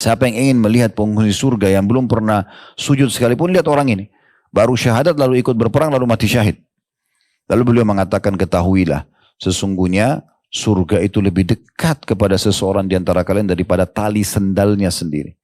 Siapa yang ingin melihat penghuni surga yang belum pernah sujud sekalipun, lihat orang ini. Baru syahadat lalu ikut berperang lalu mati syahid. Lalu beliau mengatakan, ketahuilah sesungguhnya surga itu lebih dekat kepada seseorang di antara kalian daripada tali sendalnya sendiri.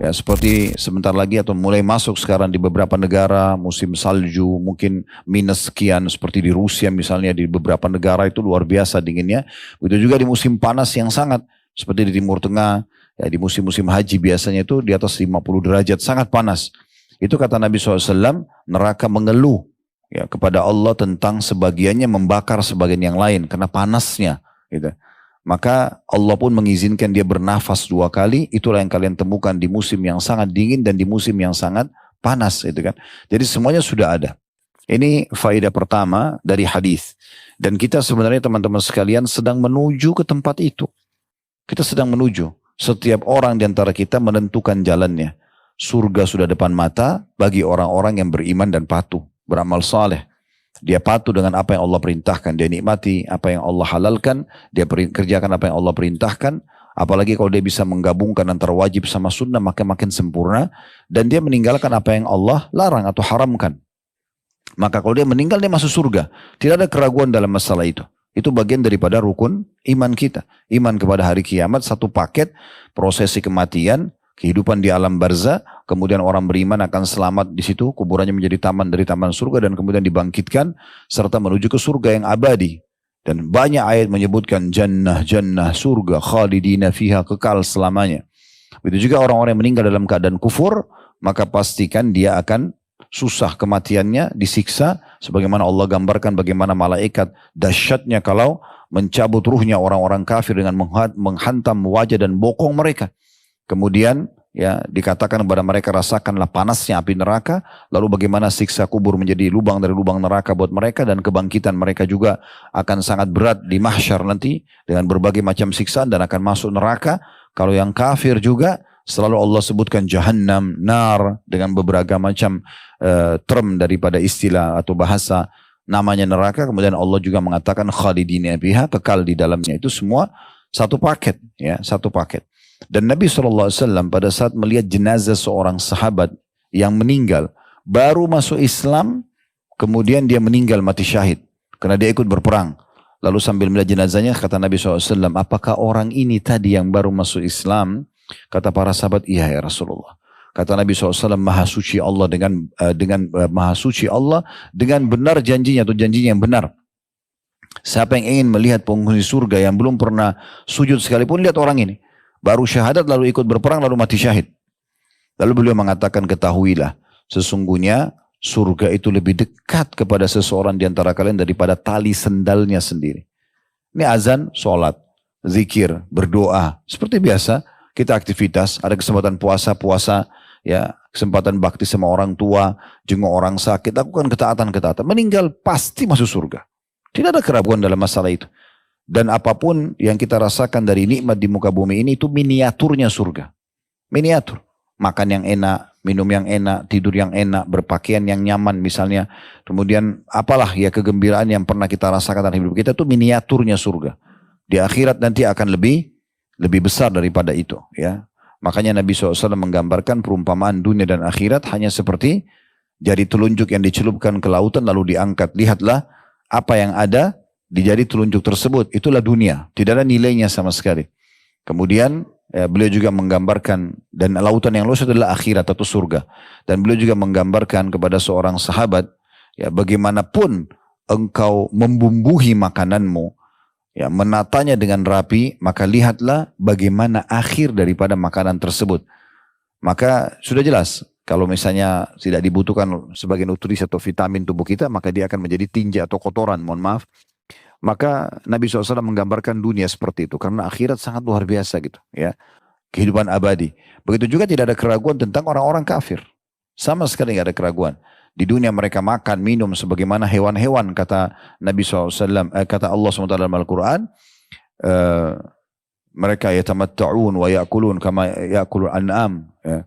Ya, seperti sebentar lagi atau mulai masuk sekarang di beberapa negara musim salju, mungkin minus sekian seperti di Rusia misalnya, di beberapa negara itu luar biasa dinginnya. Begitu juga di musim panas yang sangat seperti di Timur Tengah, ya, di musim-musim haji biasanya itu di atas 50 derajat, sangat panas. Itu kata Nabi SAW, neraka mengeluh ya kepada Allah tentang sebagiannya membakar sebagian yang lain karena panasnya gitu. Maka Allah pun mengizinkan dia bernafas 2 kali, itulah yang kalian temukan di musim yang sangat dingin dan di musim yang sangat panas itu kan. Jadi semuanya sudah ada. Ini faedah pertama dari hadis. Dan kita sebenarnya teman-teman sekalian sedang menuju ke tempat itu. Kita sedang menuju. Setiap orang di antara kita menentukan jalannya. Surga sudah depan mata bagi orang-orang yang beriman dan patuh, beramal saleh. Dia patuh dengan apa yang Allah perintahkan. Dia nikmati apa yang Allah halalkan. Dia kerjakan apa yang Allah perintahkan. Apalagi kalau dia bisa menggabungkan antara wajib sama sunnah, maka makin sempurna. Dan dia meninggalkan apa yang Allah larang atau haramkan. Maka kalau dia meninggal, dia masuk surga. Tidak ada keraguan dalam masalah itu. Itu bagian daripada rukun iman kita. Iman kepada hari kiamat, satu paket, prosesi kematian, kehidupan di alam barzah, kemudian orang beriman akan selamat di situ, kuburannya menjadi taman dari taman surga dan kemudian dibangkitkan serta menuju ke surga yang abadi. Dan banyak ayat menyebutkan jannah, jannah, surga, khalidina fiha, kekal selamanya. Begitu juga orang-orang yang meninggal dalam keadaan kufur, maka pastikan dia akan susah kematiannya, disiksa, sebagaimana Allah gambarkan bagaimana malaikat dahsyatnya kalau mencabut ruhnya orang-orang kafir dengan menghantam wajah dan bokong mereka. Kemudian ya dikatakan kepada mereka, rasakanlah panasnya api neraka, lalu bagaimana siksa kubur menjadi lubang dari lubang neraka buat mereka, dan kebangkitan mereka juga akan sangat berat di mahsyar nanti dengan berbagai macam siksaan dan akan masuk neraka. Kalau yang kafir juga selalu Allah sebutkan jahannam, nar, dengan beberapa macam term daripada istilah atau bahasa namanya neraka. Kemudian Allah juga mengatakan khalidina fiha, kekal di dalamnya. Itu semua satu paket, ya, satu paket. Dan Nabi SAW pada saat melihat jenazah seorang sahabat yang meninggal, baru masuk Islam, kemudian dia meninggal mati syahid, karena dia ikut berperang. Lalu sambil melihat jenazahnya, kata Nabi SAW, apakah orang ini tadi yang baru masuk Islam? Kata para sahabat, iya ya Rasulullah. Kata Nabi SAW, maha suci Allah maha suci Allah dengan benar janjinya atau janjinya yang benar. Siapa yang ingin melihat penghuni surga yang belum pernah sujud sekalipun, lihat orang ini. Baru syahadat lalu ikut berperang lalu mati syahid. Lalu beliau mengatakan, ketahuilah sesungguhnya surga itu lebih dekat kepada seseorang di antara kalian daripada tali sendalnya sendiri. Ini azan, sholat, zikir, berdoa. Seperti biasa kita aktivitas, ada kesempatan puasa, ya, kesempatan bakti sama orang tua, jenguk orang sakit, lakukan ketaatan. Meninggal pasti masuk surga. Tidak ada keraguan dalam masalah itu. Dan apapun yang kita rasakan dari nikmat di muka bumi ini, itu miniaturnya surga. Miniatur. Makan yang enak, minum yang enak, tidur yang enak, berpakaian yang nyaman misalnya. Kemudian apalah ya kegembiraan yang pernah kita rasakan dalam hidup kita, itu miniaturnya surga. Di akhirat nanti akan lebih besar daripada itu. Ya. Makanya Nabi SAW menggambarkan perumpamaan dunia dan akhirat hanya seperti jari telunjuk yang dicelupkan ke lautan lalu diangkat. Lihatlah apa yang ada di jari telunjuk tersebut, itulah dunia, tidak ada nilainya sama sekali. Kemudian ya, beliau juga menggambarkan, dan lautan yang luas adalah akhirat atau surga. Dan beliau juga menggambarkan kepada seorang sahabat, ya, bagaimanapun engkau membumbuhi makananmu, ya, menatanya dengan rapi, maka lihatlah bagaimana akhir daripada makanan tersebut. Maka sudah jelas, kalau misalnya tidak dibutuhkan sebagai nutrisi atau vitamin tubuh kita, maka dia akan menjadi tinja atau kotoran, mohon maaf. Maka Nabi SAW menggambarkan dunia seperti itu. Karena akhirat sangat luar biasa gitu. Ya, kehidupan abadi. Begitu juga tidak ada keraguan tentang orang-orang kafir. Sama sekali tidak ada keraguan. Di dunia mereka makan, minum sebagaimana hewan-hewan. Kata Nabi SAW, kata Allah SWT dalam Al-Quran. Mereka yatamatta'un wa ya'kulun kama ya'kulun an'am. Ya.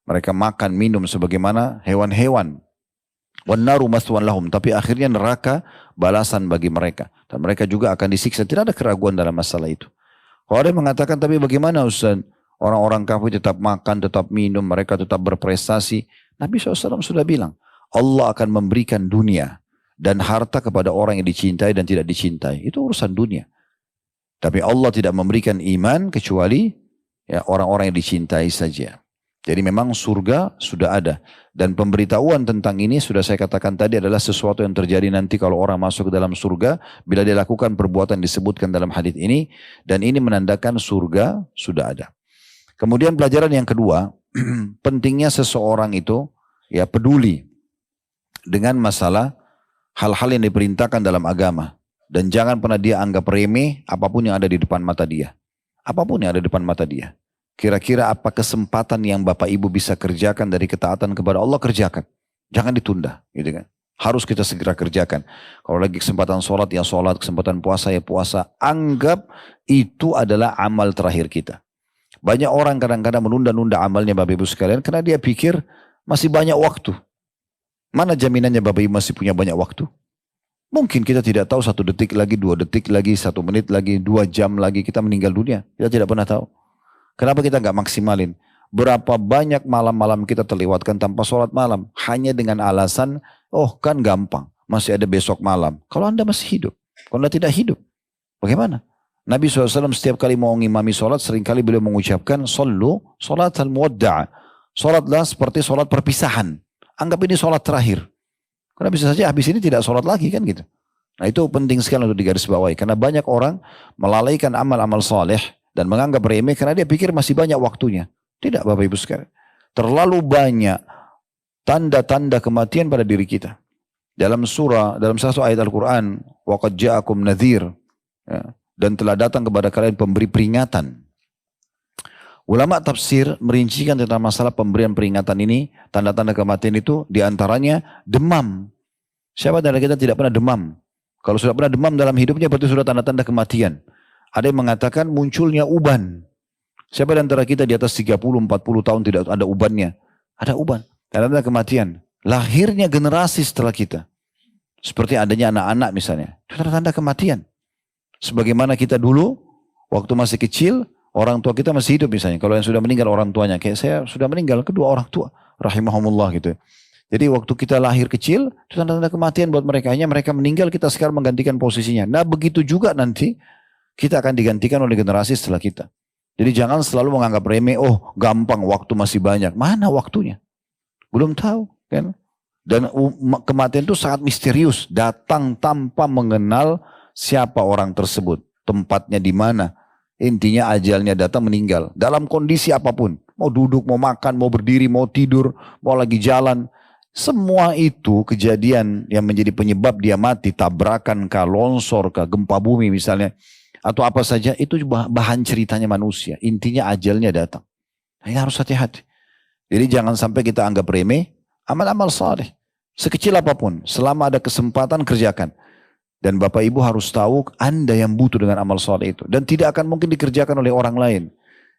Mereka makan, minum sebagaimana hewan-hewan. Wan naru maswan lahum, tapi akhirnya neraka balasan bagi mereka. Dan mereka juga akan disiksa. Tidak ada keraguan dalam masalah itu. Kalau ada yang mengatakan, tapi bagaimana Ustaz? Orang-orang kafir tetap makan, tetap minum, mereka tetap berprestasi. Nabi SAW sudah bilang, Allah akan memberikan dunia dan harta kepada orang yang dicintai dan tidak dicintai. Itu urusan dunia. Tapi Allah tidak memberikan iman kecuali ya, orang-orang yang dicintai saja. Jadi memang surga sudah ada. Dan pemberitahuan tentang ini sudah saya katakan tadi adalah sesuatu yang terjadi nanti kalau orang masuk ke dalam surga. Bila dia lakukan perbuatan disebutkan dalam hadis ini. Dan ini menandakan surga sudah ada. Kemudian pelajaran yang kedua. Pentingnya seseorang itu ya peduli dengan masalah hal-hal yang diperintahkan dalam agama. Dan jangan pernah dia anggap remeh apapun yang ada di depan mata dia. Apapun yang ada di depan mata dia. Kira-kira apa kesempatan yang Bapak Ibu bisa kerjakan dari ketaatan kepada Allah, kerjakan. Jangan ditunda, gitu kan. Harus kita segera kerjakan. Kalau lagi kesempatan sholat, ya sholat. Kesempatan puasa, ya puasa. Anggap itu adalah amal terakhir kita. Banyak orang kadang-kadang menunda-nunda amalnya Bapak Ibu sekalian, karena dia pikir masih banyak waktu. Mana jaminannya Bapak Ibu masih punya banyak waktu? Mungkin kita tidak tahu 1 detik lagi, 2 detik lagi, 1 menit lagi, 2 jam lagi kita meninggal dunia. Kita tidak pernah tahu. Kenapa kita nggak maksimalin? Berapa banyak malam-malam kita terlewatkan tanpa sholat malam. Hanya dengan alasan, oh kan gampang. Masih ada besok malam. Kalau Anda masih hidup. Kalau Anda tidak hidup. Bagaimana? Nabi SAW setiap kali mau ngimami sholat, seringkali beliau mengucapkan, Sallu sholat al-muwadda'. Sholatlah seperti sholat perpisahan. Anggap ini sholat terakhir. Karena bisa saja habis ini tidak sholat lagi kan gitu. Nah itu penting sekali untuk digarisbawahi. Karena banyak orang melalaikan amal-amal saleh dan menganggap remeh karena dia pikir masih banyak waktunya. Tidak Bapak Ibu sekalian. Terlalu banyak tanda-tanda kematian pada diri kita. Dalam satu ayat Al-Quran, وَقَدْ جَاءَكُمْ نَذِيرٌ, ya, dan telah datang kepada kalian pemberi peringatan. Ulama tafsir merincikan tentang masalah pemberian peringatan ini, tanda-tanda kematian itu diantaranya demam. Siapa dari kita tidak pernah demam? Kalau sudah pernah demam dalam hidupnya berarti sudah tanda-tanda kematian. Ada yang mengatakan munculnya uban. Siapa di antara kita di atas 30-40 tahun tidak ada ubannya? Ada uban. Tanda-tanda kematian. Lahirnya generasi setelah kita. Seperti adanya anak-anak misalnya. Itu tanda-tanda kematian. Sebagaimana kita dulu, waktu masih kecil, orang tua kita masih hidup misalnya. Kalau yang sudah meninggal orang tuanya. Kayak saya sudah meninggal, kedua orang tua. Rahimahumullah gitu. Jadi waktu kita lahir kecil, itu tanda-tanda kematian buat mereka. Hanya mereka meninggal, kita sekarang menggantikan posisinya. Nah begitu juga nanti, kita akan digantikan oleh generasi setelah kita. Jadi jangan selalu menganggap remeh, oh gampang waktu masih banyak. Mana waktunya? Belum tahu kan? Dan kematian itu sangat misterius. Datang tanpa mengenal siapa orang tersebut. Tempatnya di mana. Intinya ajalnya datang meninggal. Dalam kondisi apapun. Mau duduk, mau makan, mau berdiri, mau tidur, mau lagi jalan. Semua itu kejadian yang menjadi penyebab dia mati. Tabrakan kah, longsor kah, gempa bumi misalnya. Atau apa saja, itu bahan ceritanya manusia. Intinya ajalnya datang. Nah, ini harus hati-hati. Jadi jangan sampai kita anggap remeh amal-amal saleh. Sekecil apapun, selama ada kesempatan kerjakan. Dan Bapak Ibu harus tahu Anda yang butuh dengan amal saleh itu. Dan tidak akan mungkin dikerjakan oleh orang lain.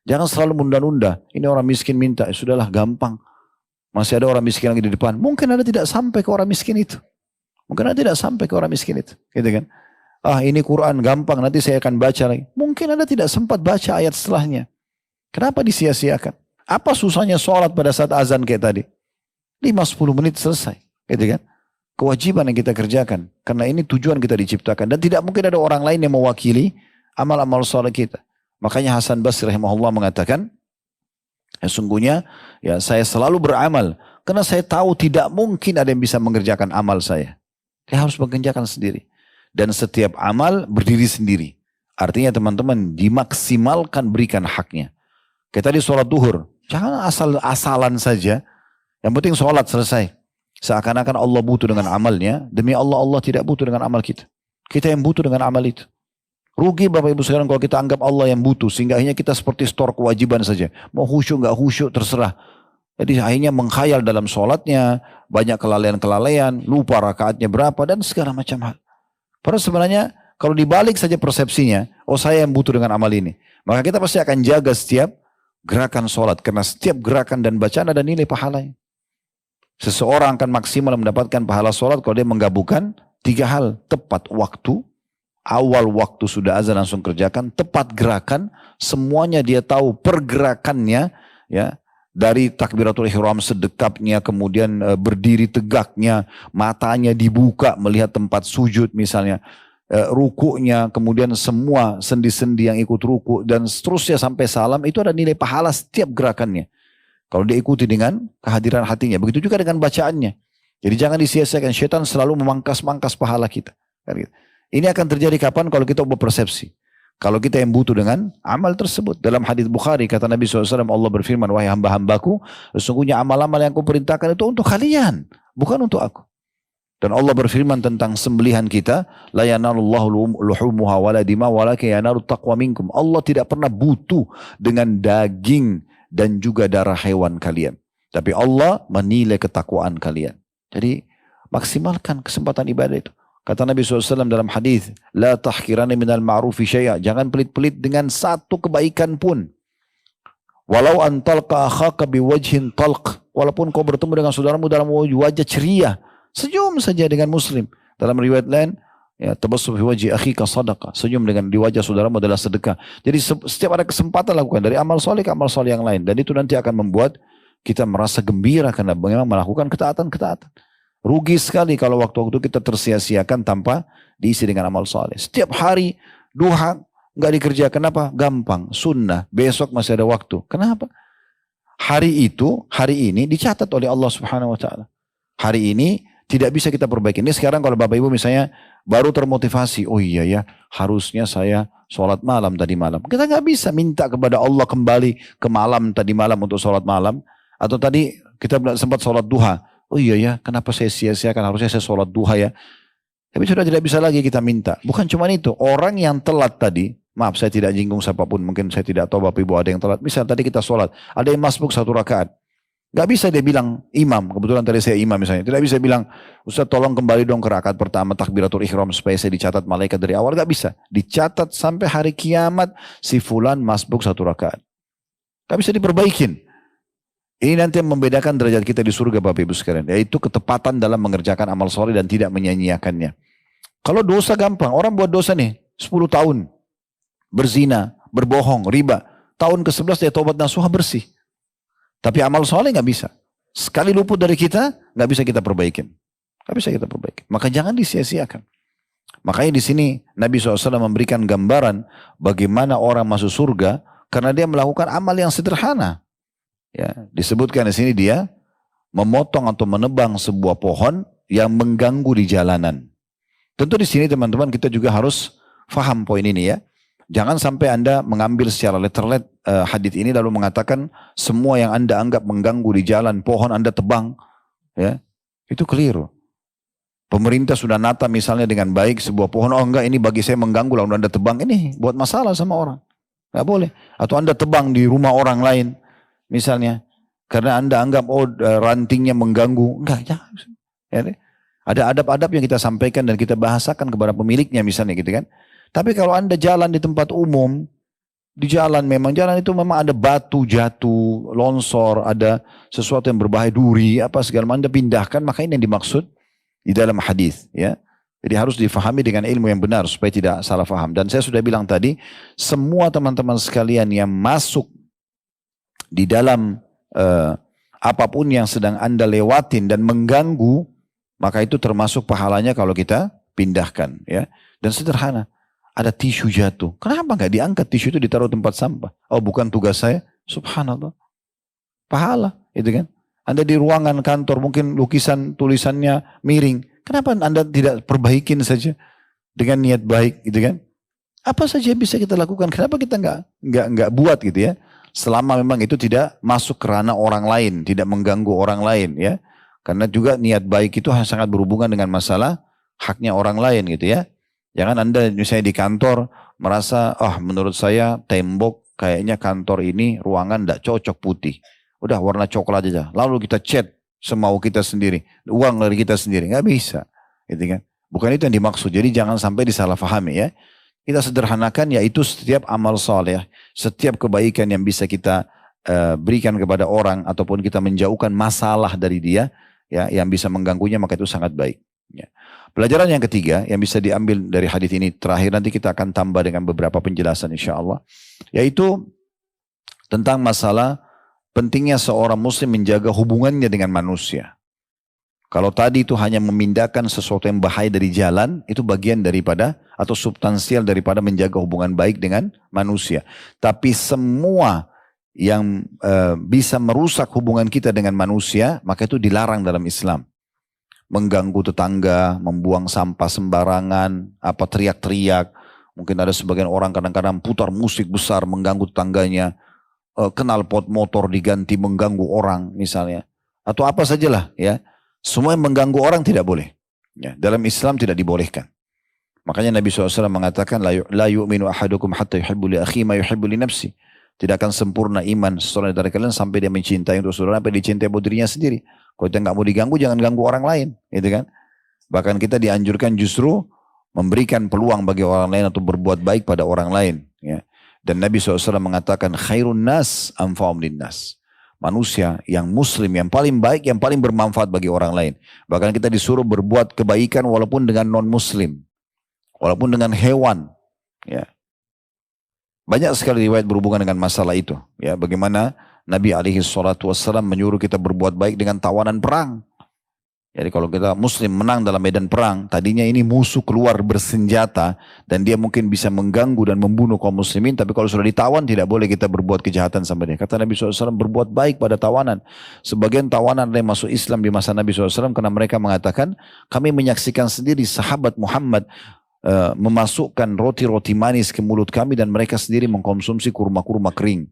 Jangan selalu menunda-nunda. Ini orang miskin minta, sudahlah gampang. Masih ada orang miskin lagi di depan. Mungkin Anda tidak sampai ke orang miskin itu. Mungkin Anda tidak sampai ke orang miskin itu. Gitu kan? Ah ini Quran gampang, nanti saya akan baca lagi. Mungkin Anda tidak sempat baca ayat setelahnya. Kenapa disia-siakan? Apa susahnya sholat pada saat azan kayak tadi? 5-10 menit selesai. Gitu kan? Kewajiban yang kita kerjakan. Karena ini tujuan kita diciptakan. Dan tidak mungkin ada orang lain yang mewakili amal-amal sholat kita. Makanya Hasan Basri rahimahullah mengatakan, ya sungguhnya ya saya selalu beramal. Karena saya tahu tidak mungkin ada yang bisa mengerjakan amal saya. Saya harus mengerjakan sendiri. Dan setiap amal berdiri sendiri. Artinya teman-teman dimaksimalkan berikan haknya. Kayak tadi sholat duhur. Jangan asal-asalan saja. Yang penting sholat selesai. Seakan-akan Allah butuh dengan amalnya. Demi Allah, Allah tidak butuh dengan amal kita. Kita yang butuh dengan amal itu. Rugi Bapak Ibu sekalian kalau kita anggap Allah yang butuh. Sehingga akhirnya kita seperti stor kewajiban saja. Mau khusyuk gak khusyuk terserah. Jadi akhirnya menghayal dalam sholatnya. Banyak kelalaian-kelalaian. Lupa rakaatnya berapa dan segala macam hal. Padahal sebenarnya kalau dibalik saja persepsinya, oh saya yang butuh dengan amal ini. Maka kita pasti akan jaga setiap gerakan sholat. Karena setiap gerakan dan bacaan ada nilai pahalanya. Seseorang akan maksimal mendapatkan pahala sholat kalau dia menggabungkan 3 hal. Tepat waktu, awal waktu sudah azan langsung kerjakan, tepat gerakan, semuanya dia tahu pergerakannya, ya, dari takbiratul ihram sedekapnya, kemudian berdiri tegaknya, matanya dibuka melihat tempat sujud misalnya, rukunya, kemudian semua sendi-sendi yang ikut ruku dan seterusnya sampai salam, itu ada nilai pahala setiap gerakannya. Kalau dia ikuti dengan kehadiran hatinya, begitu juga dengan bacaannya. Jadi jangan disia-siakan, syaitan selalu memangkas-mangkas pahala kita. Ini akan terjadi kapan? Kalau kita berpersepsi. Kalau kita yang butuh dengan amal tersebut. Dalam hadis Bukhari kata Nabi SAW, Allah berfirman, wahai hamba-hambaku, sesungguhnya amal-amal yang aku perintahkan itu untuk kalian, bukan untuk aku. Dan Allah berfirman tentang sembelihan kita, la yanalullahu luhumuha wala dima walakin yanarut taqwa minkum. Allah tidak pernah butuh dengan daging dan juga darah hewan kalian. Tapi Allah menilai ketakwaan kalian. Jadi maksimalkan kesempatan ibadah itu. Kata Nabi SAW dalam hadis, la tahkirani minal ma'rufi syai'a. Jangan pelit-pelit dengan satu kebaikan pun. Walau antalqa akhaka biwajhin talq. Walaupun kau bertemu dengan saudaramu dalam wajah ceria, senyum saja dengan muslim. Dalam riwayat lain, ya, tabassum fi wajhi akhika sadaqah. Senyum dengan di wajah saudaramu adalah sedekah. Jadi setiap ada kesempatan lakukan dari amal soleh ke amal soleh yang lain. Dan itu nanti akan membuat kita merasa gembira karena memang melakukan ketaatan-ketaatan. Rugi sekali kalau waktu-waktu kita tersia-siakan tanpa diisi dengan amal soleh. Setiap hari duha nggak dikerjakan. Kenapa? Gampang, sunnah. Besok masih ada waktu. Kenapa? Hari ini dicatat oleh Allah Subhanahu Wa Taala. Hari ini tidak bisa kita perbaiki. Ini sekarang kalau Bapak Ibu misalnya baru termotivasi, oh iya ya, harusnya saya sholat malam tadi malam. Kita nggak bisa minta kepada Allah kembali ke malam tadi malam untuk sholat malam. Atau tadi kita sempat sholat duha. Oh iya ya, kenapa saya sia-siakan, harusnya saya sholat duha ya. Tapi sudah tidak bisa lagi kita minta. Bukan cuma itu, orang yang telat tadi, maaf saya tidak jinggung siapapun, mungkin saya tidak tahu Bapak Ibu ada yang telat. Misal tadi kita sholat, ada yang masbuk 1 rakaat. Gak bisa dia bilang imam, kebetulan tadi saya imam misalnya. Tidak bisa bilang, Ustaz tolong kembali dong ke rakaat pertama takbiratul ihram supaya saya dicatat malaikat dari awal. Gak bisa. Dicatat sampai hari kiamat si fulan masbuk 1 rakaat. Gak bisa diperbaikin. Ini nanti yang membedakan derajat kita di surga Bapak Ibu sekalian. Yaitu ketepatan dalam mengerjakan amal soleh dan tidak menyanyiakannya. Kalau dosa gampang. Orang buat dosa nih 10 tahun. Berzina, berbohong, riba. Tahun ke-11 dia taubat nasuha bersih. Tapi amal soleh gak bisa. Sekali luput dari kita, gak bisa kita perbaikin. Gak bisa kita perbaiki. Maka jangan disia-siakan. Makanya di sini Nabi SAW memberikan gambaran bagaimana orang masuk surga karena dia melakukan amal yang sederhana. Ya, disebutkan di sini dia memotong atau menebang sebuah pohon yang mengganggu di jalanan. Tentu di sini teman-teman kita juga harus faham poin ini ya. Jangan sampai Anda mengambil secara letterlet hadits ini lalu mengatakan semua yang Anda anggap mengganggu di jalan pohon Anda tebang, ya itu keliru. Pemerintah sudah nata misalnya dengan baik sebuah pohon, oh enggak ini bagi saya mengganggu lalu Anda tebang, ini buat masalah sama orang, nggak boleh. Atau Anda tebang di rumah orang lain. Misalnya, karena Anda anggap rantingnya mengganggu, enggak, jangan. Ya, ada adab-adab yang kita sampaikan dan kita bahasakan kepada pemiliknya misalnya gitu kan. Tapi kalau Anda jalan di tempat umum, di jalan jalan itu memang ada batu jatuh, longsor, ada sesuatu yang berbahaya, duri, apa segala macam Anda pindahkan, maka ini yang dimaksud di dalam hadis, ya. Jadi harus difahami dengan ilmu yang benar supaya tidak salah faham. Dan saya sudah bilang tadi, semua teman-teman sekalian yang masuk di dalam apapun yang sedang Anda lewatin dan mengganggu, maka itu termasuk pahalanya kalau kita pindahkan, ya. Dan sederhana, ada tisu jatuh, kenapa nggak diangkat tisu itu ditaruh tempat sampah? Oh bukan tugas saya, subhanallah, pahala, itu kan. Anda di ruangan kantor mungkin lukisan tulisannya miring, kenapa Anda tidak perbaikin saja dengan niat baik, gitu kan? Apa saja yang bisa kita lakukan? Kenapa kita nggak buat gitu ya? Selama memang itu tidak masuk ke ranah orang lain, tidak mengganggu orang lain ya. Karena juga niat baik itu sangat berhubungan dengan masalah haknya orang lain gitu ya. Jangan Anda misalnya di kantor merasa, menurut saya tembok kayaknya kantor ini ruangan tidak cocok putih. Udah warna coklat aja. Lalu kita cat semau kita sendiri, uang dari kita sendiri, nggak bisa, gitu kan? Bukan itu yang dimaksud. Jadi jangan sampai disalahfahami ya. Kita sederhanakan yaitu setiap amal soleh, setiap kebaikan yang bisa kita berikan kepada orang ataupun kita menjauhkan masalah dari dia, ya yang bisa mengganggunya, maka itu sangat baik. Ya. Pelajaran yang ketiga yang bisa diambil dari hadis ini, terakhir nanti kita akan tambah dengan beberapa penjelasan insya Allah, yaitu tentang masalah pentingnya seorang muslim menjaga hubungannya dengan manusia. Kalau tadi itu hanya memindahkan sesuatu yang bahaya dari jalan, itu bagian daripada atau substansial daripada menjaga hubungan baik dengan manusia. Tapi semua yang bisa merusak hubungan kita dengan manusia, maka itu dilarang dalam Islam. Mengganggu tetangga, membuang sampah sembarangan, apa teriak-teriak. Mungkin ada sebagian orang kadang-kadang putar musik besar mengganggu tetangganya, knalpot motor diganti mengganggu orang misalnya, atau apa sajalah ya. Semua yang mengganggu orang tidak boleh. Ya, dalam Islam tidak dibolehkan. Makanya Nabi SAW mengatakan, la yu'minu ahadukum hatta yuhibbu li akhi ma yuhibbu li nafsi. Tidak akan sempurna iman seseorang dari kalian sampai dia mencintai untuk saudara, sampai dicintai buat dirinya sendiri. Kalau kita nggak mau diganggu, jangan ganggu orang lain, gitu kan? Bahkan kita dianjurkan justru memberikan peluang bagi orang lain atau berbuat baik pada orang lain. Ya. Dan Nabi SAW mengatakan, khairun nas anfa'um linnas. Manusia yang muslim, yang paling baik, yang paling bermanfaat bagi orang lain. Bahkan kita disuruh berbuat kebaikan walaupun dengan non-muslim. Walaupun dengan hewan. Ya. Banyak sekali riwayat berhubungan dengan masalah itu. Ya, bagaimana Nabi SAW menyuruh kita berbuat baik dengan tawanan perang. Jadi kalau kita muslim menang dalam medan perang, tadinya ini musuh keluar bersenjata dan dia mungkin bisa mengganggu dan membunuh kaum muslimin, tapi kalau sudah ditawan tidak boleh kita berbuat kejahatan sama dia. Kata Nabi SAW, berbuat baik pada tawanan. Sebagian tawanan yang masuk Islam di masa Nabi SAW karena mereka mengatakan, kami menyaksikan sendiri sahabat Muhammad memasukkan roti-roti manis ke mulut kami dan mereka sendiri mengkonsumsi kurma-kurma kering.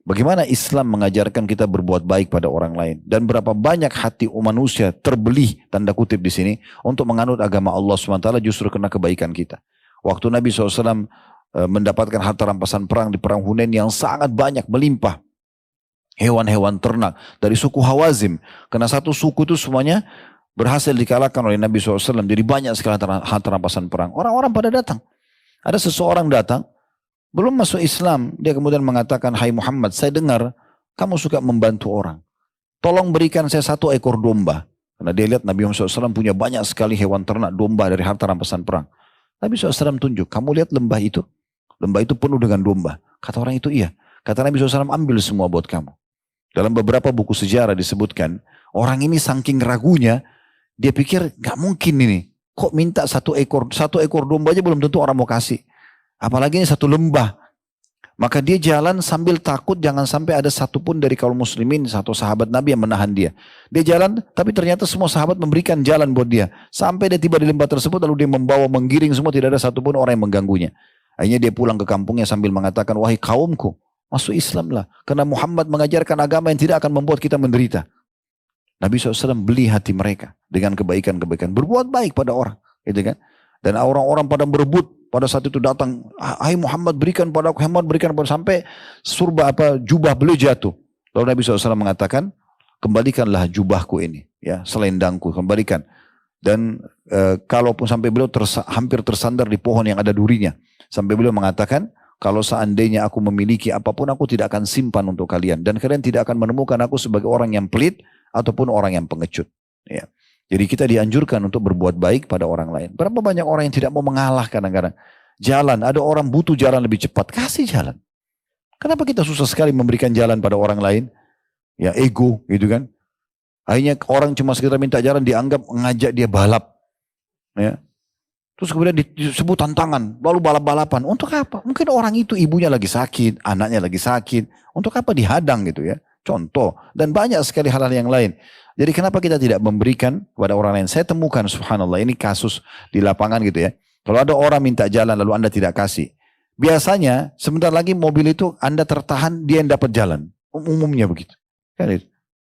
Bagaimana Islam mengajarkan kita berbuat baik pada orang lain. Dan berapa banyak hati manusia terbeli, tanda kutip di sini, untuk menganut agama Allah SWT justru karena kebaikan kita. Waktu Nabi SAW mendapatkan harta rampasan perang di perang Hunain yang sangat banyak, melimpah. Hewan-hewan ternak dari suku Hawazim. Karena satu suku itu semuanya berhasil dikalahkan oleh Nabi SAW. Jadi banyak sekali harta rampasan perang. Orang-orang pada datang. Ada seseorang datang, belum masuk Islam, dia kemudian mengatakan, hai Muhammad, saya dengar kamu suka membantu orang. Tolong berikan saya 1 ekor domba. Karena dia lihat Nabi Muhammad SAW punya banyak sekali hewan ternak domba dari harta rampasan perang. Nabi SAW tunjuk, kamu lihat lembah itu? Lembah itu penuh dengan domba. Kata orang itu iya. Kata Nabi SAW, ambil semua buat kamu. Dalam beberapa buku sejarah disebutkan, orang ini saking ragunya, dia pikir gak mungkin ini. Kok minta 1 ekor domba aja belum tentu orang mau kasih. Apalagi ini 1 lembah. Maka dia jalan sambil takut jangan sampai ada satupun dari kaum muslimin, satu sahabat Nabi yang menahan dia. Dia jalan, tapi ternyata semua sahabat memberikan jalan buat dia. Sampai dia tiba di lembah tersebut, lalu dia membawa, menggiring semua, tidak ada satupun orang yang mengganggunya. Akhirnya dia pulang ke kampungnya sambil mengatakan, wahai kaumku, masuk Islamlah. Karena Muhammad mengajarkan agama yang tidak akan membuat kita menderita. Nabi SAW beli hati mereka dengan kebaikan-kebaikan. Berbuat baik pada orang. Gitu kan? Dan orang-orang pada berebut. Pada saat itu datang, hai Muhammad berikan padaku, Muhammad berikan padaku, sampai jubah beliau jatuh. Lalu Nabi SAW mengatakan, kembalikanlah jubahku ini, ya selendangku, kembalikan. Dan kalaupun sampai beliau hampir tersandar di pohon yang ada durinya. Sampai beliau mengatakan, kalau seandainya aku memiliki apapun, aku tidak akan simpan untuk kalian. Dan kalian tidak akan menemukan aku sebagai orang yang pelit, ataupun orang yang pengecut. Ya. Jadi kita dianjurkan untuk berbuat baik pada orang lain. Berapa banyak orang yang tidak mau mengalah kadang-kadang. Jalan, ada orang butuh jalan lebih cepat, kasih jalan. Kenapa kita susah sekali memberikan jalan pada orang lain? Ya ego gitu kan. Akhirnya orang cuma sekedar minta jalan dianggap mengajak dia balap. Ya. Terus kemudian disebut tantangan, lalu balap-balapan. Untuk apa? Mungkin orang itu ibunya lagi sakit, anaknya lagi sakit. Untuk apa dihadang gitu ya. Contoh. Dan banyak sekali hal-hal yang lain. Jadi kenapa kita tidak memberikan kepada orang lain? Saya temukan subhanallah ini kasus di lapangan gitu ya. Kalau ada orang minta jalan lalu Anda tidak kasih. Biasanya sebentar lagi mobil itu Anda tertahan dia yang dapat jalan. Umumnya begitu.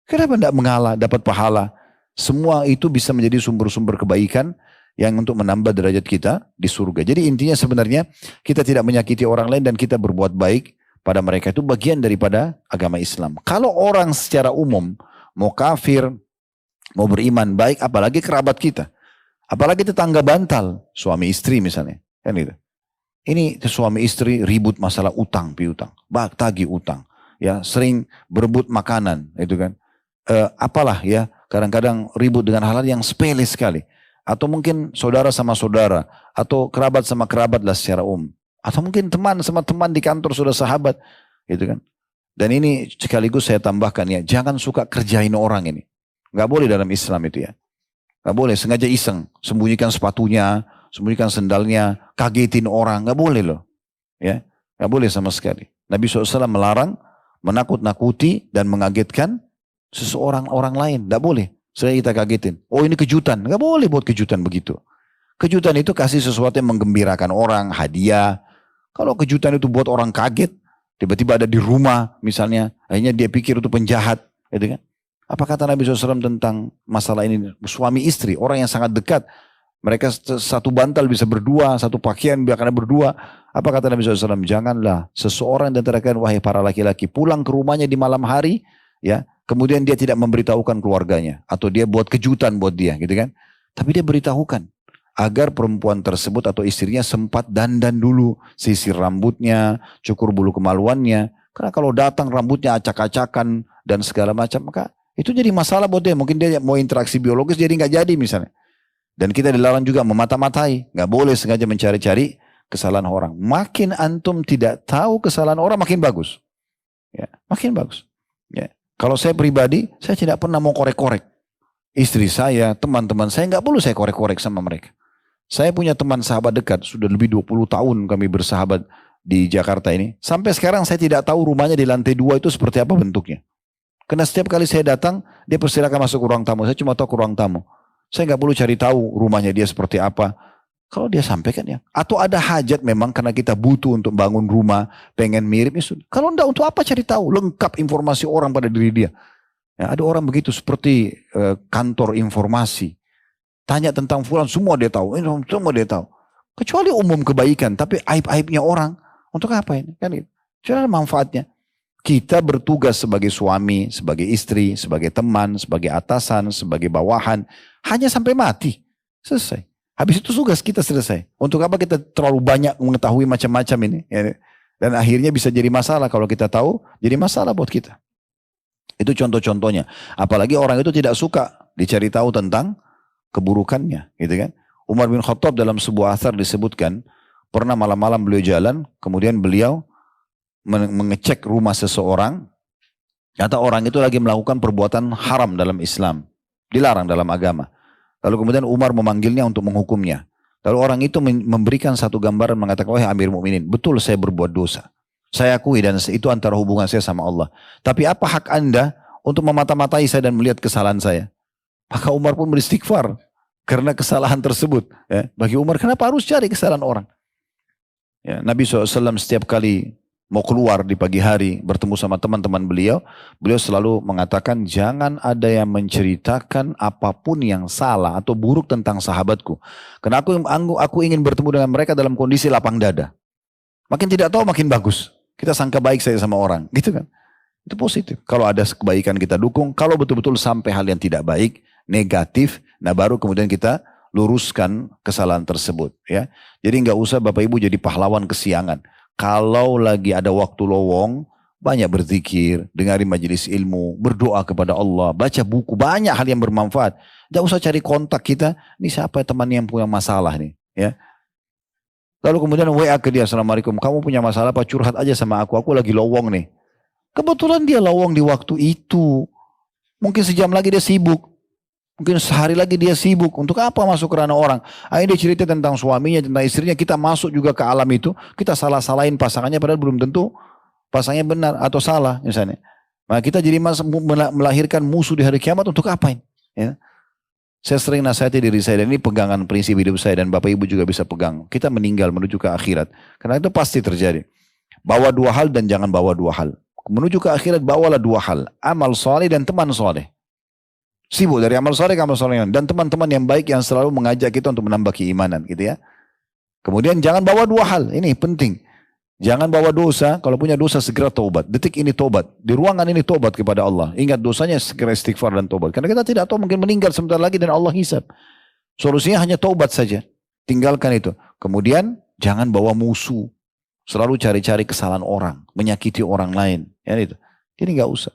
Kenapa tidak mengalah dapat pahala? Semua itu bisa menjadi sumber-sumber kebaikan yang untuk menambah derajat kita di surga. Jadi intinya sebenarnya kita tidak menyakiti orang lain dan kita berbuat baik pada mereka itu bagian daripada agama Islam. Kalau orang secara umum mau kafir, mau beriman baik, apalagi kerabat kita. Apalagi tetangga bantal, suami istri misalnya. Kan gitu. Ini suami istri ribut masalah utang, piutang. Tagih utang. Ya, sering berebut makanan. Itu kan. Apalah ya, kadang-kadang ribut dengan hal-hal yang sepele sekali. Atau mungkin saudara sama saudara, atau kerabat sama kerabat lah secara umum. Atau mungkin teman sama teman di kantor sudah sahabat, gitu kan. Dan ini sekaligus saya tambahkan ya, jangan suka kerjain orang ini. Nggak boleh dalam Islam itu ya. Nggak boleh sengaja iseng, sembunyikan sepatunya, sembunyikan sendalnya, kagetin orang, nggak boleh loh. Ya, nggak boleh sama sekali. Nabi SAW melarang menakut-nakuti dan mengagetkan seseorang orang lain, nggak boleh. Saya kita kagetin. Oh ini kejutan. Nggak boleh buat kejutan begitu. Kejutan itu kasih sesuatu yang menggembirakan orang, hadiah. Kalau kejutan itu buat orang kaget, tiba-tiba ada di rumah misalnya, akhirnya dia pikir itu penjahat. Gitu kan? Apa kata Nabi SAW tentang masalah ini? Suami istri, orang yang sangat dekat. Mereka satu bantal bisa berdua, satu pakaian biarkan berdua. Apa kata Nabi SAW? Janganlah seseorang dan terakan wahai para laki-laki pulang ke rumahnya di malam hari, ya. Kemudian dia tidak memberitahukan keluarganya. Atau dia buat kejutan buat dia gitu kan. Tapi dia beritahukan. Agar perempuan tersebut atau istrinya sempat dandan dulu. Sisir rambutnya, cukur bulu kemaluannya. Karena kalau datang rambutnya acak-acakan dan segala macam. Maka itu jadi masalah buat dia. Mungkin dia mau interaksi biologis jadi nggak jadi misalnya. Dan kita dilarang juga memata-matai. Nggak boleh sengaja mencari-cari kesalahan orang. Makin antum tidak tahu kesalahan orang makin bagus. Ya, makin bagus. Ya. Kalau saya pribadi, saya tidak pernah mau korek-korek. Istri saya, teman-teman saya, nggak perlu saya korek-korek sama mereka. Saya punya teman sahabat dekat, sudah lebih 20 tahun kami bersahabat di Jakarta ini. Sampai sekarang saya tidak tahu rumahnya di lantai 2 itu seperti apa bentuknya. Karena setiap kali saya datang, dia persilakan masuk ke ruang tamu. Saya cuma tahu ke ruang tamu. Saya nggak perlu cari tahu rumahnya dia seperti apa. Kalau dia sampaikan ya. Atau ada hajat memang karena kita butuh untuk bangun rumah, pengen mirip. Ya sudah. Kalau enggak untuk apa cari tahu? Lengkap informasi orang pada diri dia. Ya, ada orang begitu seperti kantor informasi. Tanya tentang fulan, semua dia tahu. Semua dia tahu. Kecuali umum kebaikan. Tapi aib-aibnya orang. Untuk apa ini? Kan itu. Jadi manfaatnya. Kita bertugas sebagai suami, sebagai istri, sebagai teman, sebagai atasan, sebagai bawahan. Hanya sampai mati. Selesai. Habis itu tugas kita selesai. Untuk apa kita terlalu banyak mengetahui macam-macam ini. Ya. Dan akhirnya bisa jadi masalah. Kalau kita tahu, jadi masalah buat kita. Itu contoh-contohnya. Apalagi orang itu tidak suka dicari tahu tentang keburukannya. Gitu kan? Umar bin Khattab dalam sebuah athar disebutkan, pernah malam-malam beliau jalan, kemudian beliau mengecek rumah seseorang. Kata orang itu lagi melakukan perbuatan haram dalam Islam. Dilarang dalam agama. Lalu kemudian Umar memanggilnya untuk menghukumnya. Lalu orang itu memberikan satu gambaran mengatakan, wahai Amir Mukminin, betul saya berbuat dosa. Saya akui dan itu antara hubungan saya sama Allah. Tapi apa hak Anda untuk memata-matai saya dan melihat kesalahan saya? Maka Umar pun beristighfar karena kesalahan tersebut. Ya. Bagi Umar, kenapa harus cari kesalahan orang? Ya, Nabi SAW setiap kali mau keluar di pagi hari bertemu sama teman-teman beliau, beliau selalu mengatakan jangan ada yang menceritakan apapun yang salah atau buruk tentang sahabatku. Karena aku ingin bertemu dengan mereka dalam kondisi lapang dada. Makin tidak tahu makin bagus. Kita sangka baik saya sama orang, gitu kan? Itu positif. Kalau ada kebaikan kita dukung, kalau betul-betul sampai hal yang tidak baik, negatif, nah baru kemudian kita luruskan kesalahan tersebut. Ya, jadi nggak usah Bapak Ibu jadi pahlawan kesiangan. Kalau lagi ada waktu lowong, banyak berzikir, dengar majelis ilmu, berdoa kepada Allah, baca buku, banyak hal yang bermanfaat. Tidak usah cari kontak kita, ini siapa teman yang punya masalah nih. Ya. Lalu kemudian WA ke dia, Assalamualaikum, kamu punya masalah apa? Curhat aja sama aku lagi lowong nih. Kebetulan dia lowong di waktu itu. Mungkin sejam lagi dia sibuk. Mungkin sehari lagi dia sibuk. Untuk apa masuk ke ranah orang? Akhirnya dia cerita tentang suaminya, tentang istrinya. Kita masuk juga ke alam itu. Kita salah-salahin pasangannya padahal belum tentu pasangannya benar atau salah misalnya. Nah kita jadi melahirkan musuh di hari kiamat untuk apa ini? Ya. Saya sering nasihati diri saya dan ini pegangan prinsip hidup saya dan Bapak Ibu juga bisa pegang. Kita meninggal menuju ke akhirat. Karena itu pasti terjadi. Bawa dua hal dan jangan bawa dua hal. Menuju ke akhirat bawalah dua hal. Amal soleh dan teman soleh. Sibuk dari amal soleh ke amal soleh. Dan teman-teman yang baik yang selalu mengajak kita untuk menambah keimanan gitu ya. Kemudian jangan bawa dua hal. Ini penting. Jangan bawa dosa. Kalau punya dosa segera taubat. Detik ini taubat. Di ruangan ini taubat kepada Allah. Ingat dosanya segera istighfar dan taubat. Karena kita tidak tahu mungkin meninggal sebentar lagi dan Allah hisab. Solusinya hanya taubat saja. Tinggalkan itu. Kemudian jangan bawa musuh. Selalu cari-cari kesalahan orang. Menyakiti orang lain. Ya, itu. Jadi nggak usah.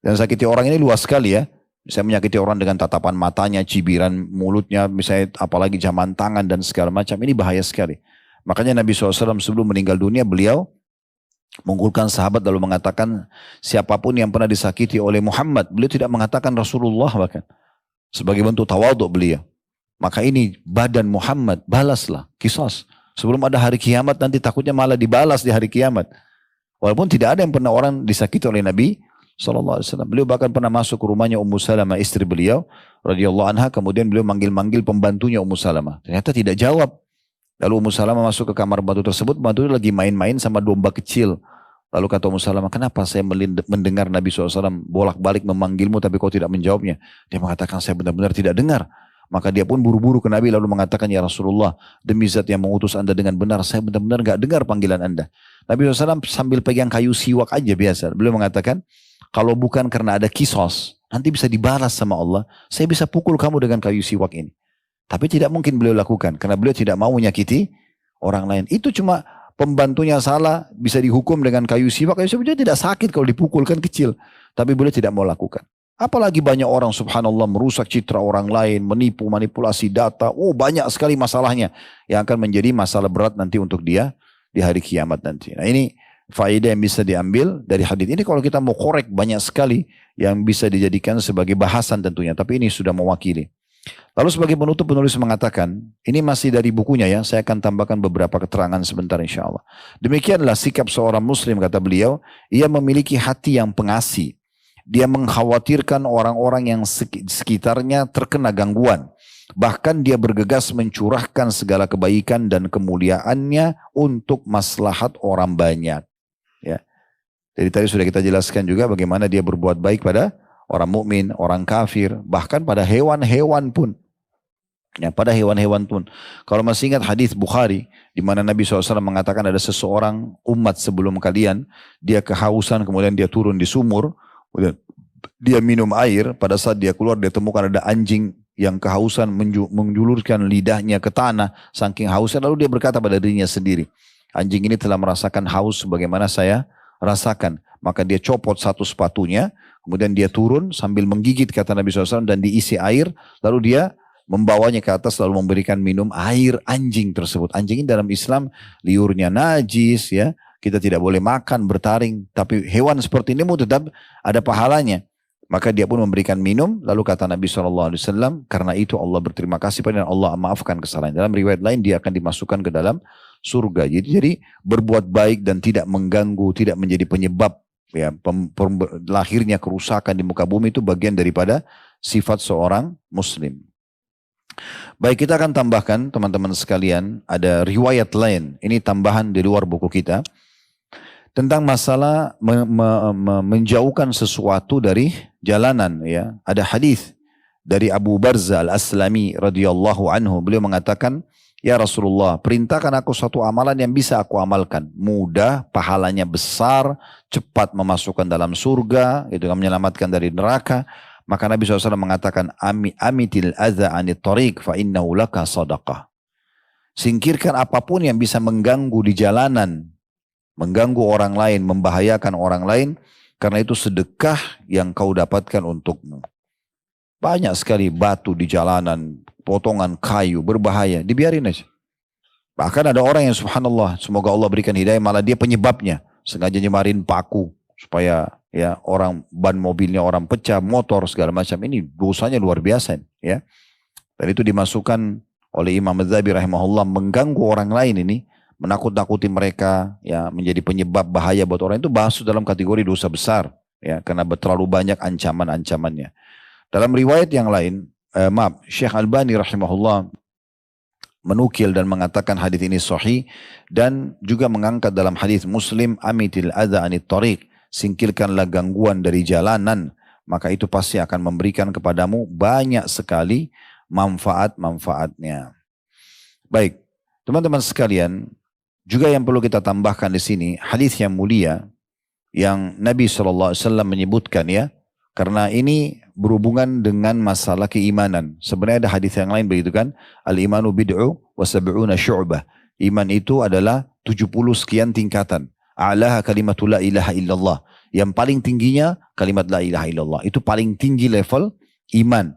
Dan sakiti orang ini luas sekali ya. Misalnya menyakiti orang dengan tatapan matanya, cibiran mulutnya, misalnya apalagi jaman tangan dan segala macam. Ini bahaya sekali. Makanya Nabi SAW sebelum meninggal dunia beliau mengumpulkan sahabat lalu mengatakan siapapun yang pernah disakiti oleh Muhammad. Beliau tidak mengatakan Rasulullah bahkan. Sebagai bentuk tawaduk beliau. Maka ini badan Muhammad, balaslah, qisas. Sebelum ada hari kiamat nanti takutnya malah dibalas di hari kiamat. Walaupun tidak ada yang pernah orang disakiti oleh Nabi SAW. Beliau bahkan pernah masuk ke rumahnya Ummu Salamah, istri beliau radhiyallahu anha, kemudian beliau manggil-manggil pembantunya Ummu Salamah. Ternyata tidak jawab. Lalu Ummu Salamah masuk ke kamar pembantu tersebut, pembantu lagi main-main sama domba kecil. Lalu kata Ummu Salamah, kenapa saya mendengar Nabi SAW bolak-balik memanggilmu tapi kau tidak menjawabnya? Dia mengatakan, saya benar-benar tidak dengar. Maka dia pun buru-buru ke Nabi lalu mengatakan, ya Rasulullah, demi zat yang mengutus anda dengan benar, saya benar-benar gak dengar panggilan anda. Nabi SAW sambil pegang kayu siwak aja biasa. Beliau mengatakan, kalau bukan karena ada kisos, nanti bisa dibalas sama Allah, saya bisa pukul kamu dengan kayu siwak ini. Tapi tidak mungkin beliau lakukan, karena beliau tidak mau menyakiti orang lain. Itu cuma pembantunya salah, bisa dihukum dengan kayu siwak. Kayu siwak tidak sakit kalau dipukul, kan kecil. Tapi beliau tidak mau lakukan. Apalagi banyak orang subhanallah merusak citra orang lain, menipu, manipulasi data. Oh banyak sekali masalahnya yang akan menjadi masalah berat nanti untuk dia di hari kiamat nanti. Nah ini faedah yang bisa diambil dari hadis ini. Kalau kita mau korek banyak sekali yang bisa dijadikan sebagai bahasan tentunya. Tapi ini sudah mewakili. Lalu sebagai penutup penulis mengatakan, ini masih dari bukunya ya, saya akan tambahkan beberapa keterangan sebentar insya Allah. Demikianlah sikap seorang muslim kata beliau, ia memiliki hati yang pengasih. Dia mengkhawatirkan orang-orang yang sekitarnya terkena gangguan. Bahkan dia bergegas mencurahkan segala kebaikan dan kemuliaannya untuk maslahat orang banyak. Ya. Jadi tadi sudah kita jelaskan juga bagaimana dia berbuat baik pada orang mukmin, orang kafir, bahkan pada hewan-hewan pun. Ya, pada hewan-hewan pun. Kalau masih ingat hadis Bukhari, di mana Nabi SAW mengatakan ada seseorang umat sebelum kalian, dia kehausan, kemudian dia turun di sumur, kemudian dia minum air, pada saat dia keluar dia temukan ada anjing yang kehausan menjulurkan lidahnya ke tanah, saking hausnya, lalu dia berkata pada dirinya sendiri, anjing ini telah merasakan haus sebagaimana saya rasakan. Maka dia copot satu sepatunya, kemudian dia turun sambil menggigit kata Nabi SAW dan diisi air, lalu dia membawanya ke atas lalu memberikan minum air anjing tersebut. Anjing ini dalam Islam liurnya najis ya, kita tidak boleh makan, bertaring, tapi hewan seperti ini tetap ada pahalanya. Maka dia pun memberikan minum, lalu kata Nabi SAW, karena itu Allah berterima kasih pada Allah maafkan kesalahan. Dalam riwayat lain dia akan dimasukkan ke dalam surga. Jadi berbuat baik dan tidak mengganggu, tidak menjadi penyebab ya, lahirnya kerusakan di muka bumi itu bagian daripada sifat seorang muslim. Baik, kita akan tambahkan teman-teman sekalian, ada riwayat lain, ini tambahan di luar buku kita, tentang masalah menjauhkan sesuatu dari jalanan. Ya, ada hadis dari Abu Barzah Al-Aslami radhiyallahu anhu, beliau mengatakan, ya Rasulullah, perintahkan aku suatu amalan yang bisa aku amalkan, mudah, pahalanya besar, cepat memasukkan dalam surga, itu kan menyelamatkan dari neraka. Maka Nabi SAW mengatakan, amitil adza anit tariq fa innahu laka sadaqah. Singkirkan apapun yang bisa mengganggu di jalanan, mengganggu orang lain, membahayakan orang lain, karena itu sedekah yang kau dapatkan untukmu. Banyak sekali batu di jalanan, potongan kayu, berbahaya, dibiarin aja. Bahkan ada orang yang subhanallah, semoga Allah berikan hidayah, malah dia penyebabnya, sengaja nyemarin paku, supaya ya orang ban mobilnya orang pecah, motor segala macam, ini dosanya luar biasa ya. Dan itu dimasukkan oleh Imam Adz-Dzahabi rahimahullah, mengganggu orang lain ini, menakut-nakuti mereka ya, menjadi penyebab bahaya buat orang, itu masuk dalam kategori dosa besar ya, karena terlalu banyak ancaman-ancamannya. Dalam riwayat yang lain, Syekh Albani rahimahullah menukil dan mengatakan hadis ini sahih, dan juga mengangkat dalam hadis Muslim, amitil adza anit tariq, singkirkanlah gangguan dari jalanan, maka itu pasti akan memberikan kepadamu banyak sekali manfaat-manfaatnya. Baik, teman-teman sekalian, juga yang perlu kita tambahkan di sini, hadis yang mulia yang Nabi SAW menyebutkan ya, karena ini berhubungan dengan masalah keimanan. Sebenarnya ada hadis yang lain begitu kan, al-imanu bid'u wa sab'una syu'bah. Iman itu adalah 70 sekian tingkatan. A'laha kalimatul la ilaha illallah. Yang paling tingginya kalimat la ilaha illallah. Itu paling tinggi level iman.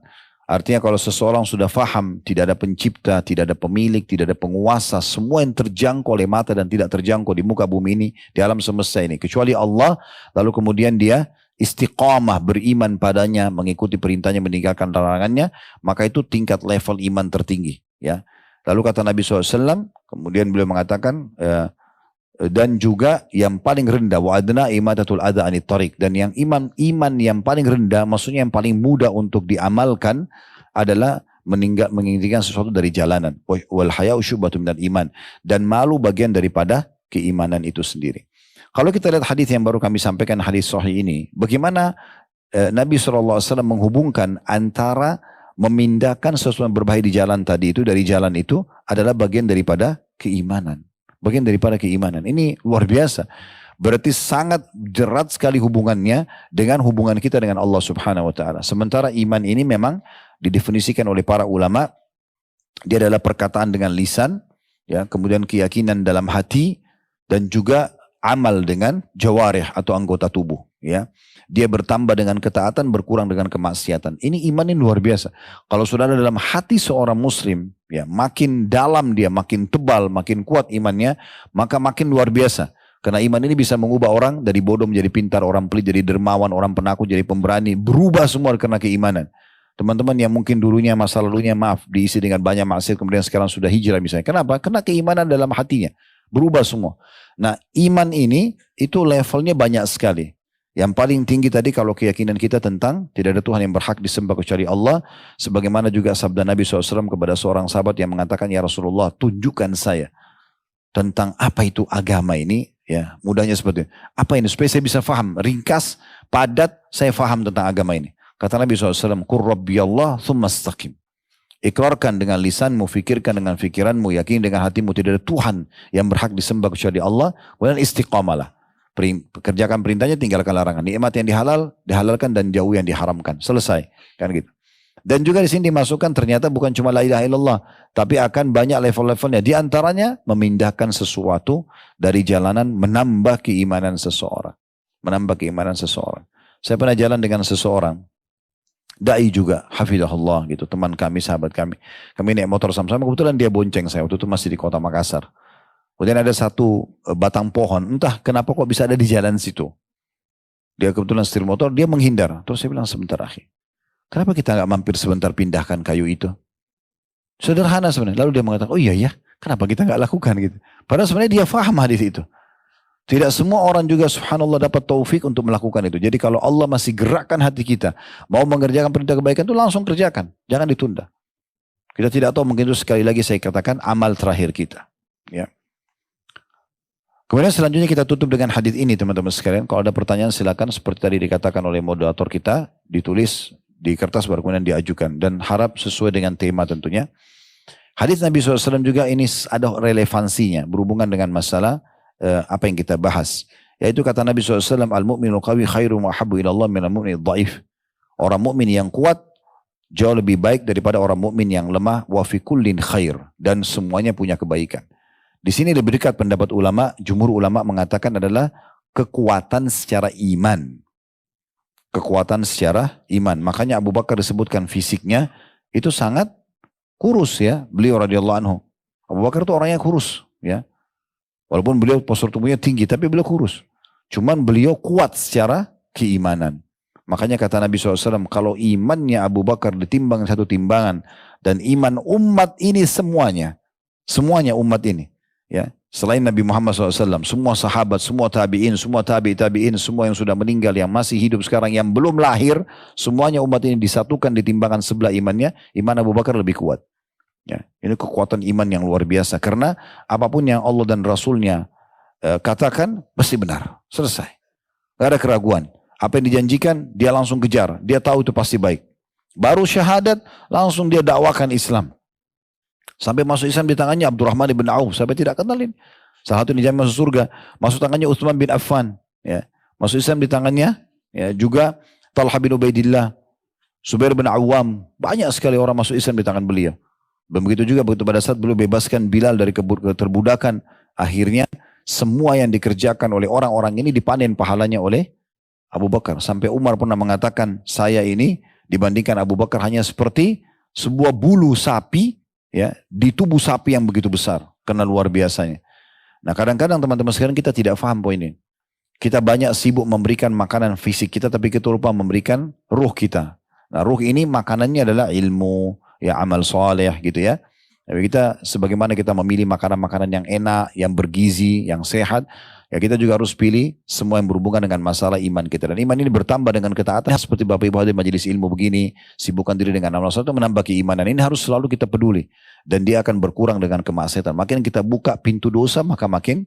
Artinya kalau seseorang sudah faham, tidak ada pencipta, tidak ada pemilik, tidak ada penguasa, semua yang terjangkau oleh mata dan tidak terjangkau di muka bumi ini, di alam semesta ini, kecuali Allah, lalu kemudian dia istiqamah beriman padanya, mengikuti perintahnya, meninggalkan larangannya, maka itu tingkat level iman tertinggi. Ya. Lalu kata Nabi SAW, kemudian beliau mengatakan, dan juga yang paling rendah wa adna imatatul adha anit tariq, dan yang iman yang paling rendah maksudnya yang paling mudah untuk diamalkan adalah meninggalkan sesuatu dari jalanan. Wal haya'u syu'batun minal iman, dan malu bagian daripada keimanan itu sendiri. Kalau kita lihat hadis yang baru kami sampaikan, hadis sahih ini, bagaimana Nabi SAW menghubungkan antara memindahkan sesuatu yang berbahaya di jalan tadi itu, dari jalan itu adalah bagian daripada keimanan. Bagian daripada keimanan. Ini luar biasa. Berarti sangat erat sekali hubungannya dengan hubungan kita dengan Allah Subhanahu wa taala. Sementara iman ini memang didefinisikan oleh para ulama, dia adalah perkataan dengan lisan, ya, kemudian keyakinan dalam hati, dan juga amal dengan jawarih atau anggota tubuh, ya. Dia bertambah dengan ketaatan, berkurang dengan kemaksiatan. Ini iman yang luar biasa. Kalau sudah ada dalam hati seorang muslim, ya, makin dalam dia, makin tebal, makin kuat imannya, maka makin luar biasa. Karena iman ini bisa mengubah orang dari bodoh menjadi pintar, orang pelit jadi dermawan, orang penakut jadi pemberani, berubah semua karena keimanan. Teman-teman yang mungkin dulunya masa lalunya diisi dengan banyak maksiat, kemudian sekarang sudah hijrah misalnya. Kenapa? Karena keimanan dalam hatinya. Berubah semua. Nah, iman ini itu levelnya banyak sekali. Yang paling tinggi tadi kalau keyakinan kita tentang tidak ada Tuhan yang berhak disembah kecuali Allah. Sebagaimana juga sabda Nabi SAW kepada seorang sahabat yang mengatakan, ya Rasulullah, tunjukkan saya tentang apa itu agama ini. Ya, mudahnya seperti itu. Apa ini? Supaya saya bisa faham. Ringkas, padat, saya faham tentang agama ini. Kata Nabi SAW, Qur Rabbi Allah thumma istaqim. Ikrarkan dengan lisanmu, fikirkan dengan fikiranmu, yakin dengan hatimu tidak ada Tuhan yang berhak disembah kecuali Allah, kemudian istiqamalah. Kerjakan perintahnya, tinggalkan larangan. Nikmat yang dihalalkan dan jauh yang diharamkan. Selesai, kan gitu. Dan juga di sini dimasukkan ternyata bukan cuma la ilaha illallah, tapi akan banyak level-levelnya. Di antaranya memindahkan sesuatu dari jalanan, menambah keimanan seseorang. Menambah keimanan seseorang. Saya pernah jalan dengan seseorang, dai juga, hafidahullah gitu, teman kami, sahabat kami. Kami naik motor sama-sama, kebetulan dia bonceng saya, waktu itu masih di kota Makassar. Kemudian ada satu batang pohon, entah kenapa kok bisa ada di jalan situ. Dia kebetulan setir motor, dia menghindar. Terus saya bilang, sebentar akhi, kenapa kita nggak mampir sebentar pindahkan kayu itu? Sederhana sebenarnya. Lalu dia mengatakan, oh iya ya, kenapa kita nggak lakukan gitu. Padahal sebenarnya dia faham hadis itu. Tidak semua orang juga subhanallah dapat taufik untuk melakukan itu. Jadi kalau Allah masih gerakkan hati kita, mau mengerjakan perintah kebaikan itu langsung kerjakan. Jangan ditunda. Kita tidak tahu, mungkin itu sekali lagi saya katakan amal terakhir kita. Ya. Kemudian selanjutnya kita tutup dengan hadis ini teman-teman sekalian. Kalau ada pertanyaan silakan, seperti tadi dikatakan oleh moderator kita, ditulis di kertas baru kemudian diajukan. Dan harap sesuai dengan tema tentunya. Hadis Nabi SAW juga ini ada relevansinya berhubungan dengan masalah apa yang kita bahas. Yaitu kata Nabi SAW, al-mu'minul qawi khairu ma'habu ilallah minal mu'minil dhaif. Orang mukmin yang kuat jauh lebih baik daripada orang mukmin yang lemah, wa fi kullin khair, dan semuanya punya kebaikan. Di sini lebih dekat pendapat ulama, jumhur ulama mengatakan adalah kekuatan secara iman. Kekuatan secara iman. Makanya Abu Bakar disebutkan fisiknya itu sangat kurus ya, beliau radhiyallahu anhu. Abu Bakar itu orangnya kurus ya. Walaupun beliau postur tubuhnya tinggi, tapi beliau kurus. Cuman beliau kuat secara keimanan. Makanya kata Nabi SAW, kalau imannya Abu Bakar ditimbang satu timbangan, dan iman umat ini semuanya umat ini, ya, selain Nabi Muhammad SAW, semua sahabat, semua tabi'in, semua tabi'in, semua yang sudah meninggal, yang masih hidup sekarang, yang belum lahir, semuanya umat ini disatukan di timbangan sebelah imannya, iman Abu Bakar lebih kuat. Ya, ini kekuatan iman yang luar biasa, karena apapun yang Allah dan Rasulnya katakan pasti benar, selesai, gak ada keraguan. Apa yang dijanjikan dia langsung kejar, dia tahu itu pasti baik. Baru syahadat langsung dia dakwakan Islam, sampai masuk Islam di tangannya Abdurrahman bin Auf, sampai tidak kenalin. Salah satu dijamin masuk surga, masuk tangannya Utsman bin Affan, ya, masuk Islam di tangannya, ya, juga Talha bin Ubaidillah, Zubair bin Awam, banyak sekali orang masuk Islam di tangan beliau. Begitu juga begitu pada saat beliau bebaskan Bilal dari keterbudakan, akhirnya semua yang dikerjakan oleh orang-orang ini dipanen pahalanya oleh Abu Bakar. Sampai Umar pernah mengatakan, saya ini Dibandingkan Abu Bakar hanya seperti sebuah bulu sapi ya di tubuh sapi yang begitu besar. Karena luar biasanya. Nah kadang-kadang teman-teman sekalian kita tidak paham poin ini. Kita banyak sibuk memberikan makanan fisik kita tapi kita lupa memberikan ruh kita. Nah ruh ini makanannya adalah ilmu, ya amal soleh gitu ya. Tapi kita sebagaimana kita memilih makanan-makanan yang enak, yang bergizi, yang sehat, ya kita juga harus pilih semua yang berhubungan dengan masalah iman kita. Dan iman ini bertambah dengan ketaatan seperti Bapak Ibu hadir majelis ilmu begini, sibukkan diri dengan amal soleh itu menambah keimanan. Ini harus selalu kita peduli dan dia akan berkurang dengan kemaksiatan. Makin kita buka pintu dosa maka makin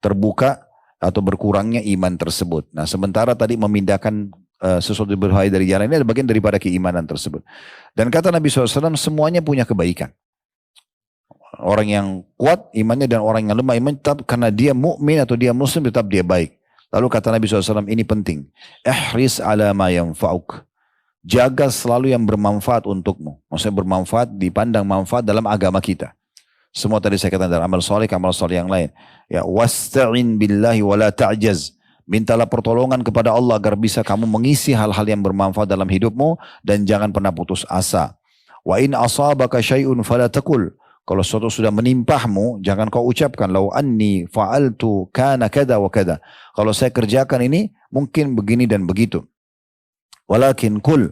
terbuka atau berkurangnya iman tersebut. Nah sementara tadi memindahkan sesuatu berbahaya dari jalan ini adalah bagian daripada keimanan tersebut. Dan kata Nabi SAW semuanya punya kebaikan. Orang yang kuat imannya dan orang yang lemah iman tetap karena dia mukmin atau dia muslim tetap dia baik. Lalu kata Nabi SAW ini penting. Ihris ala ma yanfa'uk. Jaga selalu yang bermanfaat untukmu. Maksudnya bermanfaat dipandang manfaat dalam agama kita. Semua tadi saya katakan dalam amal soleh yang lain. Ya wasta'in billahi wala ta'jaz. Mintalah pertolongan kepada Allah agar bisa kamu mengisi hal-hal yang bermanfaat dalam hidupmu dan jangan pernah putus asa. Wa in asabaka syai'un fala taqul. Kalau sesuatu sudah menimpahmu, jangan kau ucapkan lau anni fa'altu kana kada wa kada. Kalau saya kerjakan ini mungkin begini dan begitu. Walakin kul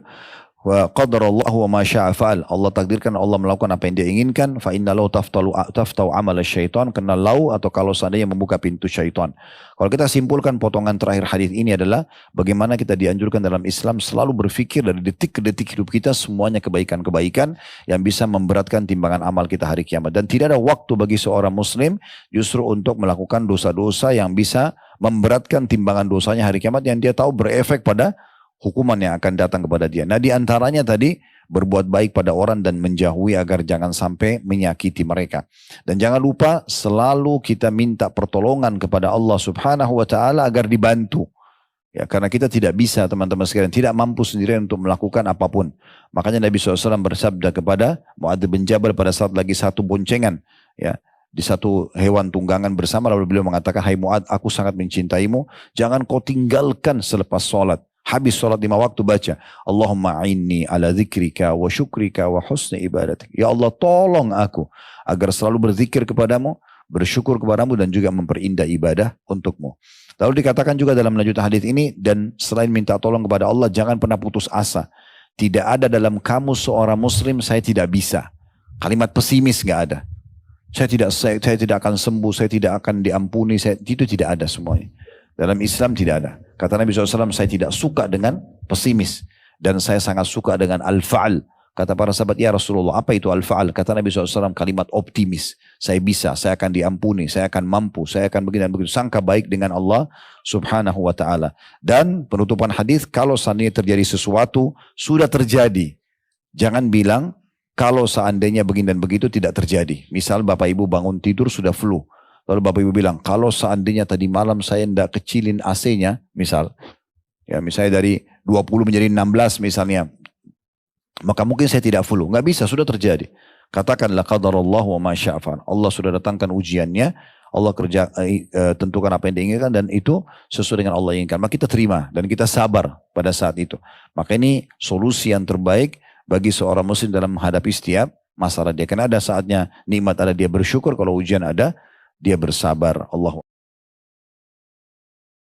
wa qadarallahu wa ma syaa fa'al. Allah takdirkan Allah melakukan apa yang dia inginkan. Fa inna lau taftau amal syaitan, karena lau atau kalau seandainya membuka pintu syaitan. Kalau kita simpulkan potongan terakhir hadis ini adalah bagaimana kita dianjurkan dalam Islam selalu berpikir dari detik ke detik hidup kita semuanya kebaikan-kebaikan yang bisa memberatkan timbangan amal kita hari kiamat. Dan tidak ada waktu bagi seorang muslim justru untuk melakukan dosa-dosa yang bisa memberatkan timbangan dosanya hari kiamat yang dia tahu berefek pada hukuman yang akan datang kepada dia. Nah di antaranya tadi berbuat baik pada orang dan menjauhi agar jangan sampai menyakiti mereka. Dan jangan lupa selalu kita minta pertolongan kepada Allah Subhanahu wa taala agar dibantu. Ya, karena kita tidak bisa teman-teman sekalian, tidak mampu sendirian untuk melakukan apapun. Makanya Nabi SAW bersabda kepada Mu'adz bin Jabal pada saat lagi satu boncengan, ya, di satu hewan tunggangan bersama, lalu beliau mengatakan, hai Mu'adz, aku sangat mencintaimu, jangan kau tinggalkan selepas sholat. Habis sholat 5 waktu baca, Allahumma a'inni ala dzikrika wa syukrika wa husni ibadatik. Ya Allah tolong aku agar selalu berzikir kepadamu, bersyukur kepadamu dan juga memperindah ibadah untukmu. Lalu dikatakan juga dalam lanjutan hadis ini, dan selain minta tolong kepada Allah, jangan pernah putus asa. Tidak ada dalam kamu seorang muslim, saya tidak bisa. Kalimat pesimis gak ada. Saya tidak akan sembuh, saya tidak akan diampuni, itu tidak ada semuanya. Dalam Islam tidak ada. Kata Nabi SAW, saya tidak suka dengan pesimis. Dan saya sangat suka dengan al-fa'al. Kata para sahabat, ya Rasulullah, apa itu al-fa'al? Kata Nabi SAW, kalimat optimis. Saya bisa, saya akan diampuni, saya akan mampu, saya akan begini dan begitu. Sangka baik dengan Allah Subhanahu wa ta'ala. Dan penutupan hadis, kalau seandainya terjadi sesuatu, sudah terjadi. Jangan bilang, kalau seandainya begini dan begitu tidak terjadi. Misal Bapak Ibu bangun tidur sudah flu. Lalu Bapak Ibu bilang, kalau seandainya tadi malam saya tidak kecilin AC-nya, misal, ya misalnya dari 20 menjadi 16 misalnya, maka mungkin saya tidak flu. Nggak bisa, sudah terjadi. Katakanlah qadarallahu wa ma syaa fa'al. Allah sudah datangkan ujiannya, Allah tentukan apa yang diinginkan dan itu sesuai dengan Allah inginkan. Maka kita terima dan kita sabar pada saat itu. Maka ini solusi yang terbaik bagi seorang muslim dalam menghadapi setiap masalah dia. Karena ada saatnya nikmat ada dia bersyukur, kalau ujian ada dia bersabar. Allah